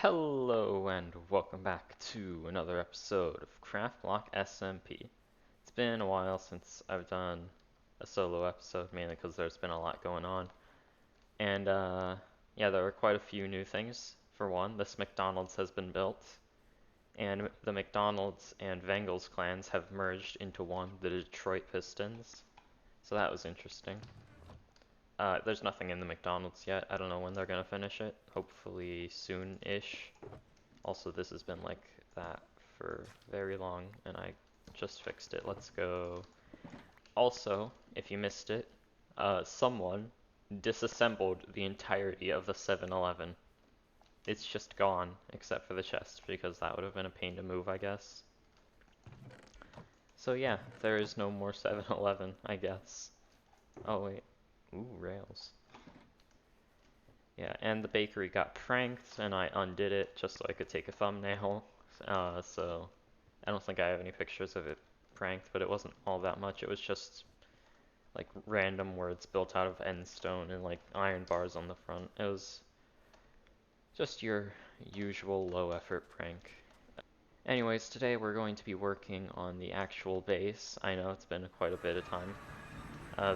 Hello and welcome back to another episode of Craftblock SMP. It's been a while since I've done a solo episode, mainly because there's been a lot going on. And yeah, there are quite a few new things. For one, this McDonald's has been built, and the McDonald's and Vengals clans have merged into one, the Detroit Pistons. So that was interesting. There's nothing in the McDonald's yet. I don't know when they're gonna finish it. Hopefully soon-ish. Also, this has been like that for very long, and I just fixed it. Let's go. Also, if you missed it, someone disassembled the entirety of the 7-Eleven. It's just gone, except for the chest, because that would have been a pain to move, I guess. So yeah, there is no more 7-Eleven, I guess. Oh wait. Ooh, rails. Yeah, and the bakery got pranked, and I undid it just so I could take a thumbnail. So I don't think I have any pictures of it pranked, but it wasn't all that much. It was just like random words built out of end stone and like iron bars on the front. It was just your usual low effort prank. Anyways, today we're going to be working on the actual base. I know it's been quite a bit of time.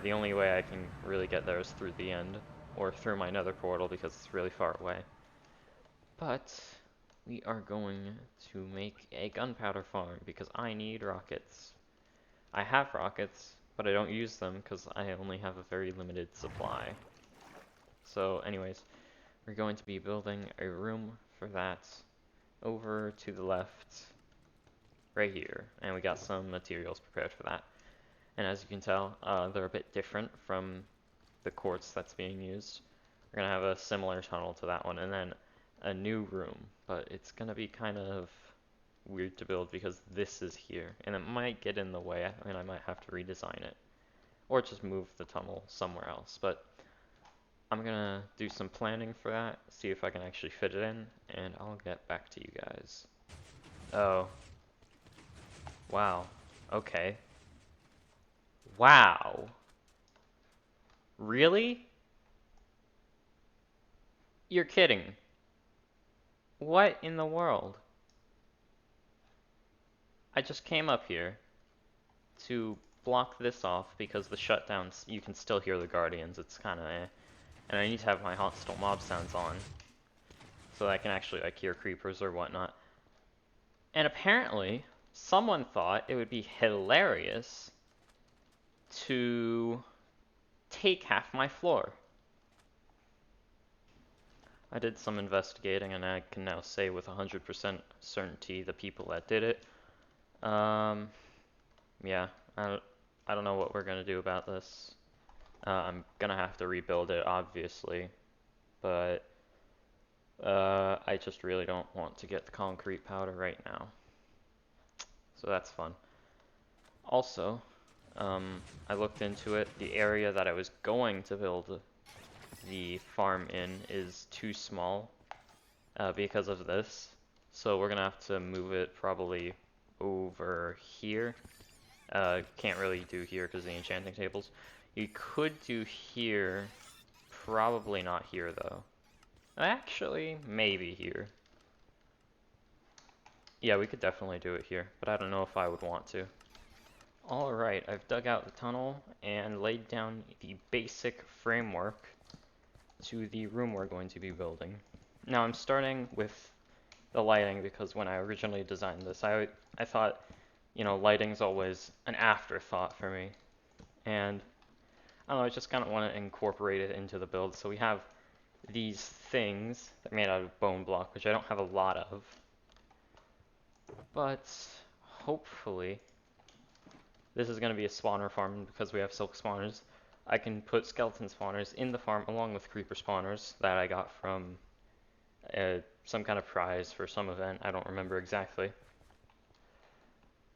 The only way I can really get there is through the end, or through my nether portal because it's really far away. But we are going to make a gunpowder farm because I need rockets. I have rockets, but I don't use them because I only have a very limited supply. So anyways, we're going to be building a room for that over to the left right here. And we got some materials prepared for that. And as you can tell, they're a bit different from the quartz that's being used. We're going to have a similar tunnel to that one, and then a new room, but it's going to be kind of weird to build because this is here, and it might get in the way, and I might have to redesign it, or just move the tunnel somewhere else, but I'm going to do some planning for that, see if I can actually fit it in, and I'll get back to you guys. Oh. Wow. Okay. Wow. Really? You're kidding. What in the world? I just came up here to block this off because the shutdowns, you can still hear the guardians, it's kind of eh. And I need to have my hostile mob sounds on so that I can actually like hear creepers or whatnot. And apparently, someone thought it would be hilarious to take half my floor. I did some investigating and I can now say with 100% certainty the people that did it. Yeah, I don't know what we're gonna do about this. I'm gonna have to rebuild it, obviously, but I just really don't want to get the concrete powder right now. So that's fun. Also, I looked into it. The area that I was going to build the farm in is too small because of this. So we're gonna have to move it probably over here. Can't really do here because of the enchanting tables. You could do here, probably not here though. Actually, maybe here. Yeah, we could definitely do it here, but I don't know if I would want to. Alright, I've dug out the tunnel and laid down the basic framework to the room we're going to be building. Now I'm starting with the lighting because when I originally designed this, I thought, you know, lighting's always an afterthought for me. And I don't know, I just kind of want to incorporate it into the build. So we have these things that are made out of bone block, which I don't have a lot of. But hopefully, this is going to be a spawner farm because we have silk spawners. I can put skeleton spawners in the farm along with creeper spawners that I got from some kind of prize for some event. I don't remember exactly.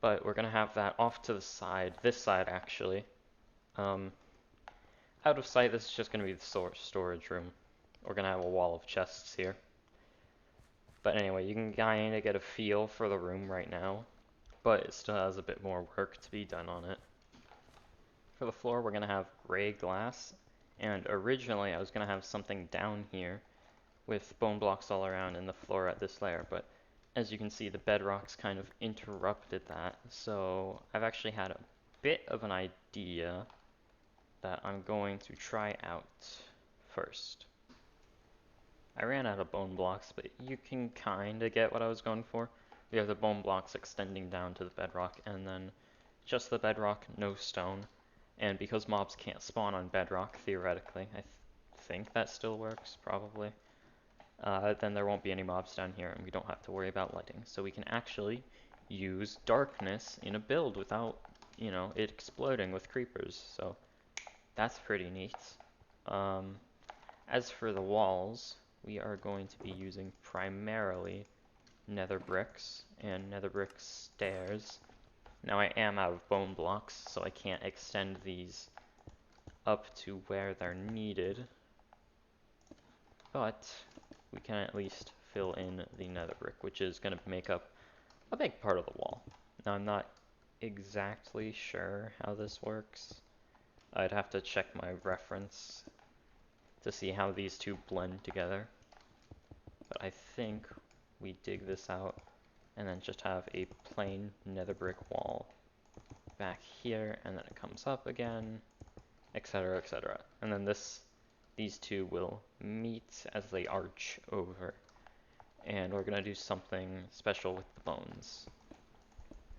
But we're going to have that off to the side, this side actually. Out of sight, this is just going to be the storage room. We're going to have a wall of chests here. But anyway, you can kind of get a feel for the room right now, but it still has a bit more work to be done on it. For the floor, we're going to have gray glass, and originally I was going to have something down here with bone blocks all around and the floor at this layer, but as you can see, the bedrocks kind of interrupted that. So I've actually had a bit of an idea that I'm going to try out first. I ran out of bone blocks, but you can kind of get what I was going for. We have the bone blocks extending down to the bedrock, and then just the bedrock, no stone. And because mobs can't spawn on bedrock, theoretically, I think that still works, probably. Then there won't be any mobs down here, and we don't have to worry about lighting. So we can actually use darkness in a build without, it exploding with creepers. So that's pretty neat. As for the walls, we are going to be using primarily nether bricks and nether brick stairs. Now I am out of bone blocks, so I can't extend these up to where they're needed, but we can at least fill in the nether brick, which is going to make up a big part of the wall. Now I'm not exactly sure how this works. I'd have to check my reference to see how these two blend together, but I think we dig this out and then just have a plain nether brick wall back here, and then it comes up again, etc., etc. And then these two will meet as they arch over. And we're gonna do something special with the bones.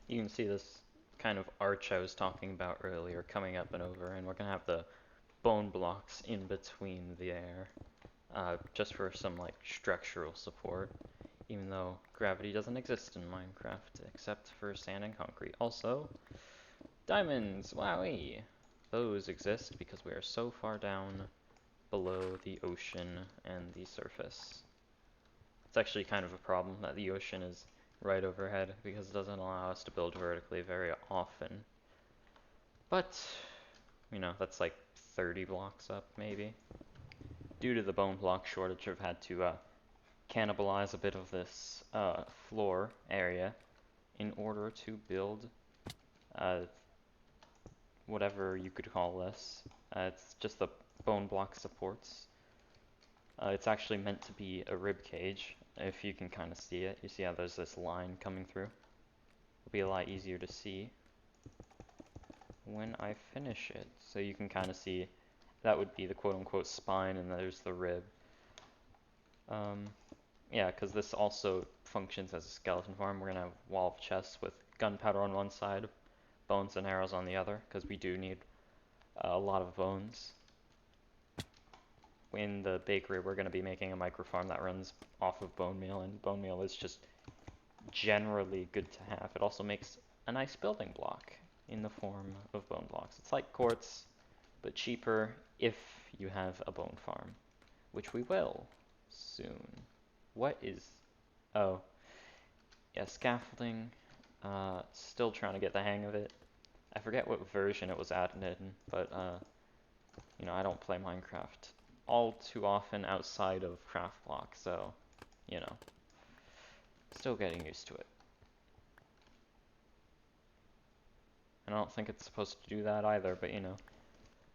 You can see this kind of arch I was talking about earlier coming up and over, and we're gonna have the bone blocks in between there, just for some like structural support, even though gravity doesn't exist in Minecraft except for sand and concrete. Also, diamonds, wowee! Those exist because we are so far down below the ocean and the surface. It's actually kind of a problem that the ocean is right overhead because it doesn't allow us to build vertically very often. But, that's like 30 blocks up maybe. Due to the bone block shortage, I've had to cannibalize a bit of this floor area in order to build whatever you could call this. It's just the bone block supports. It's actually meant to be a rib cage, if you can kind of see it. You see how there's this line coming through? It'll be a lot easier to see when I finish it. So you can kind of see that would be the quote-unquote spine, and there's the rib. Yeah, because this also functions as a skeleton farm. We're going to have a wall of chests with gunpowder on one side, bones and arrows on the other, because we do need a lot of bones. In the bakery, we're going to be making a micro farm that runs off of bone meal, and bone meal is just generally good to have. It also makes a nice building block in the form of bone blocks. It's like quartz, but cheaper if you have a bone farm, which we will soon. What is... Oh. Yeah, scaffolding. Still trying to get the hang of it. I forget what version it was added in, but, I don't play Minecraft all too often outside of Craftblock, so, still getting used to it. And I don't think it's supposed to do that either, but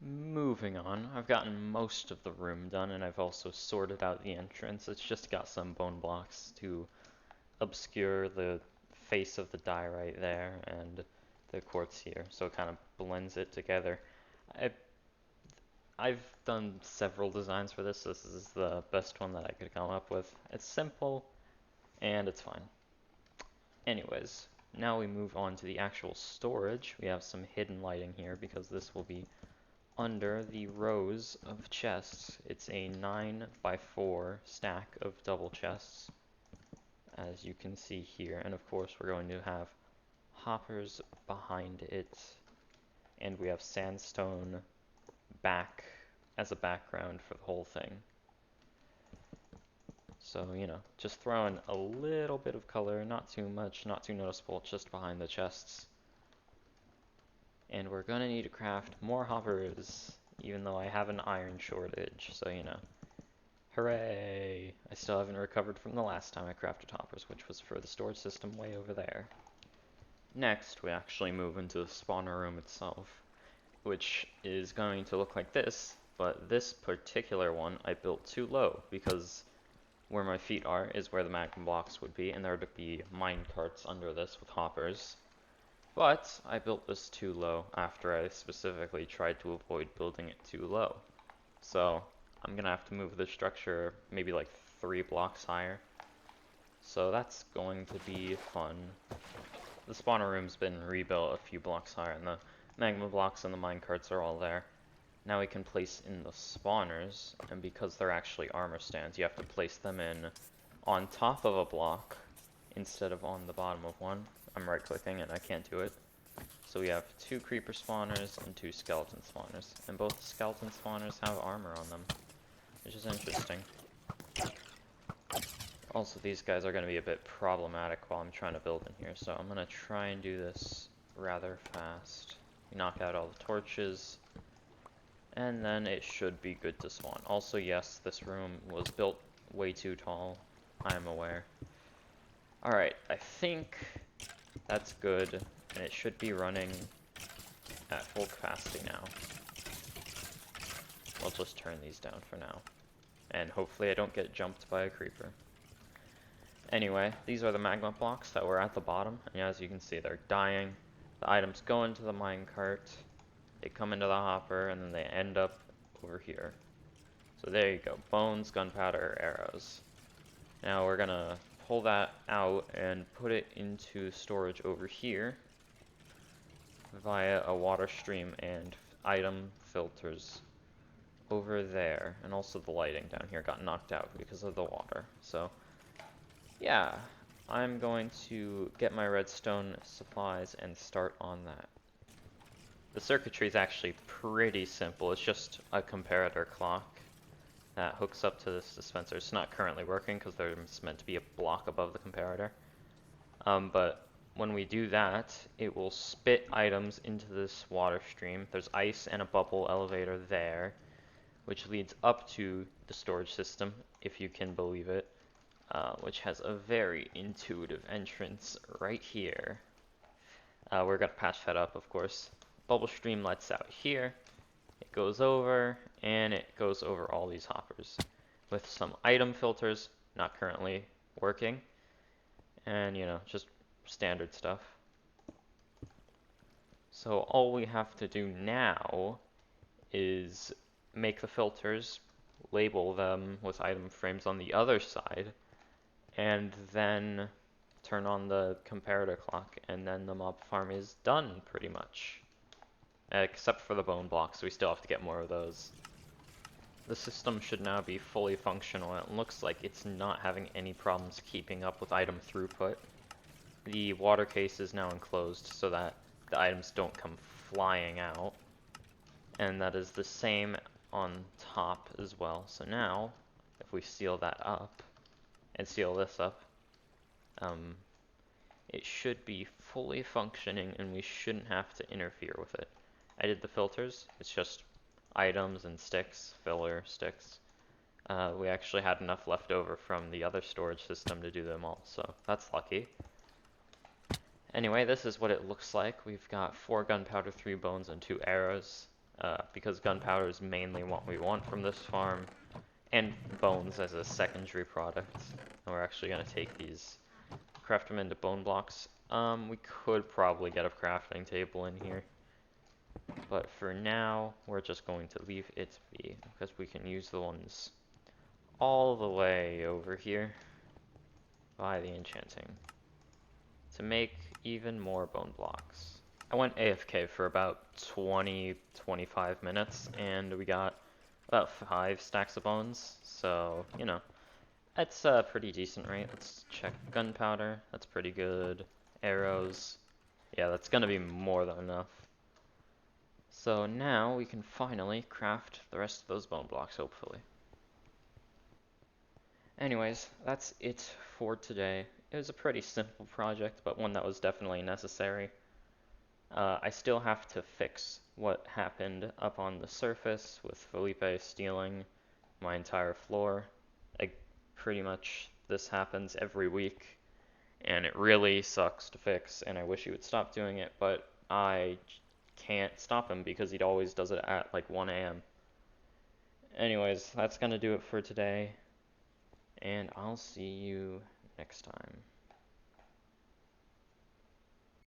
moving on. I've gotten most of the room done, and I've also sorted out the entrance. It's just got some bone blocks to obscure the face of the die right there and the quartz here, so it kind of blends it together. I've done several designs for this. This is the best one that I could come up with. It's simple, and it's fine. Anyways, now we move on to the actual storage. We have some hidden lighting here because this will be under the rows of chests. It's a 9x4 stack of double chests, as you can see here. And of course, we're going to have hoppers behind it, and we have sandstone back as a background for the whole thing. So, just throw in a little bit of color, not too much, not too noticeable, just behind the chests. And we're gonna need to craft more hoppers, even though I have an iron shortage, so hooray! I still haven't recovered from the last time I crafted hoppers, which was for the storage system way over there. Next, we actually move into the spawner room itself, which is going to look like this, but this particular one I built too low because where my feet are is where the magma blocks would be, and there would be mine carts under this with hoppers. But I built this too low after I specifically tried to avoid building it too low. So I'm gonna have to move the structure maybe like 3 blocks higher. So that's going to be fun. The spawner room's been rebuilt a few blocks higher, and the magma blocks and the minecarts are all there. Now we can place in the spawners, and because they're actually armor stands, you have to place them in on top of a block instead of on the bottom of one. I'm right clicking and I can't do it. So we have 2 creeper spawners and 2 skeleton spawners, and both skeleton spawners have armor on them, which is interesting. Also, these guys are going to be a bit problematic while I'm trying to build in here, so I'm going to try and do this rather fast. Knock out all the torches, and then it should be good to spawn. Also, yes, this room was built way too tall, I'm aware. Alright, I think that's good, and it should be running at full capacity now. I'll just turn these down for now, and hopefully I don't get jumped by a creeper. Anyway, these are the magma blocks that were at the bottom, and as you can see, they're dying. The items go into the minecart, they come into the hopper, and then they end up over here. So there you go, bones, gunpowder, arrows. Now we're gonna pull that out and put it into storage over here via a water stream and item filters over there. And also the lighting down here got knocked out because of the water. So yeah, I'm going to get my redstone supplies and start on that. The circuitry is actually pretty simple. It's just a comparator clock that hooks up to this dispenser. It's not currently working because there's meant to be a block above the comparator. But when we do that, it will spit items into this water stream. There's ice and a bubble elevator there, which leads up to the storage system, if you can believe it. Which has a very intuitive entrance right here. We're gonna patch that up, of course. Bubble stream lets out here. It goes over, and it goes over all these hoppers with some item filters, not currently working, and just standard stuff. So all we have to do now is make the filters, label them with item frames on the other side, and then turn on the comparator clock, and then the mob farm is done, pretty much. Except for the bone blocks, we still have to get more of those. The system should now be fully functional, and it looks like it's not having any problems keeping up with item throughput. The water case is now enclosed so that the items don't come flying out, and that is the same on top as well. So now, if we seal that up, and seal this up, it should be fully functioning and we shouldn't have to interfere with it. I did the filters, it's just items and sticks, filler sticks. We actually had enough left over from the other storage system to do them all, so that's lucky. Anyway, this is what it looks like. We've got 4 gunpowder, 3 bones, and 2 arrows, because gunpowder is mainly what we want from this farm, and bones as a secondary product. And we're actually going to take these, craft them into bone blocks. We could probably get a crafting table in here, but for now we're just going to leave it be, because we can use the ones all the way over here by the enchanting to make even more bone blocks. I went AFK for about 20-25 minutes and we got about 5 stacks of bones, so that's a pretty decent rate. Let's check gunpowder, that's pretty good. Arrows, yeah, that's gonna be more than enough. So now we can finally craft the rest of those bone blocks, hopefully. Anyways, that's it for today. It was a pretty simple project, but one that was definitely necessary. I still have to fix what happened up on the surface with Felipe stealing my entire floor. Pretty much this happens every week, and it really sucks to fix, and I wish he would stop doing it, but I can't stop him because he always does it at like 1 a.m. Anyways, that's gonna do it for today. and I'll see you next time.